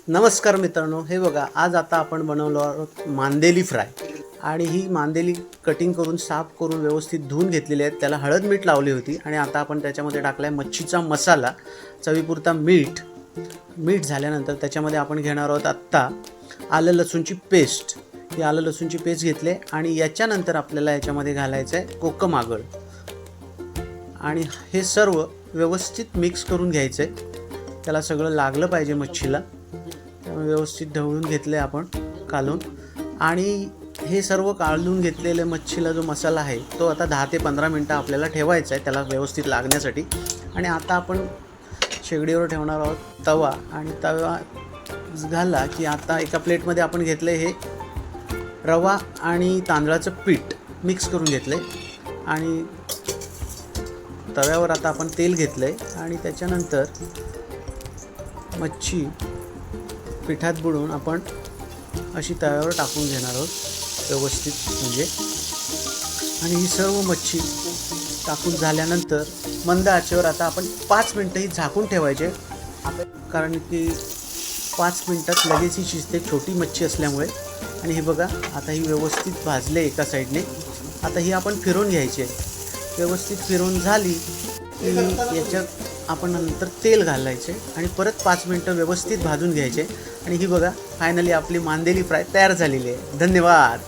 नमस्कार मित्रांनो, हे बघा आज आता आपण बनवलो आहोत मांदेली फ्राय. आणि ही मांदेली कटिंग करून साफ करून व्यवस्थित धुवून घेतलेली आहेत. त्याला हळद मीठ लावली होती आणि आता आपण त्याच्यामध्ये टाकला आहे मच्छीचा मसाला, चवीपुरता मीठ झाल्यानंतर त्याच्यामध्ये आपण घेणार आहोत आत्ता आलं लसूणची पेस्ट. ही आलं लसूणची पेस्ट घेतले आणि याच्यानंतर आपल्याला याच्यामध्ये घालायचं आहे कोकम आगळ आणि हे सर्व व्यवस्थित मिक्स करून घ्यायचं आहे. त्याला सगळं लागलं पाहिजे मच्छीला, त्यामुळे व्यवस्थित ढवळून घेतले आपण काढून. आणि हे सर्व काढून घेतलेले मच्छीला जो मसाला आहे तो आता 10 ते 15 मिनटं आपल्याला ठेवायचा आहे त्याला व्यवस्थित लागण्यासाठी. आणि आता आपण शेगडीवर ठेवणार आहोत तवा आणि तवा झाला की आता एका प्लेटमध्ये आपण घेतलं हे रवा आणि तांदळाचं पीठ मिक्स करून घेतलं आणि तव्यावर आता आपण तेल घेतलं आहे आणि त्याच्यानंतर मच्छी पिठात बुडवून आपण अशी तव्यावर टाकून घेणार आहोत व्यवस्थित म्हणजे. आणि ही सर्व मच्छी टाकून झाल्यानंतर मंद आचेवर आता आपण 5 मिनटं ही झाकून ठेवायचे, कारण की 5 मिनटात लगेच ही शिजते, छोटी मच्छी असल्यामुळे. आणि हे बघा आता ही व्यवस्थित भाजले एका साईडने. आता ही आपण फिरवून घ्यायची आहे. व्यवस्थित फिरवून झाली की याच्यात आपण नंतर तेल घालायचे आणि परत 5 मिनटं व्यवस्थित भाजून घ्यायचे. आणि ही बघा फायनली आपली मांदेली फ्राय तयार झालेली आहे. धन्यवाद.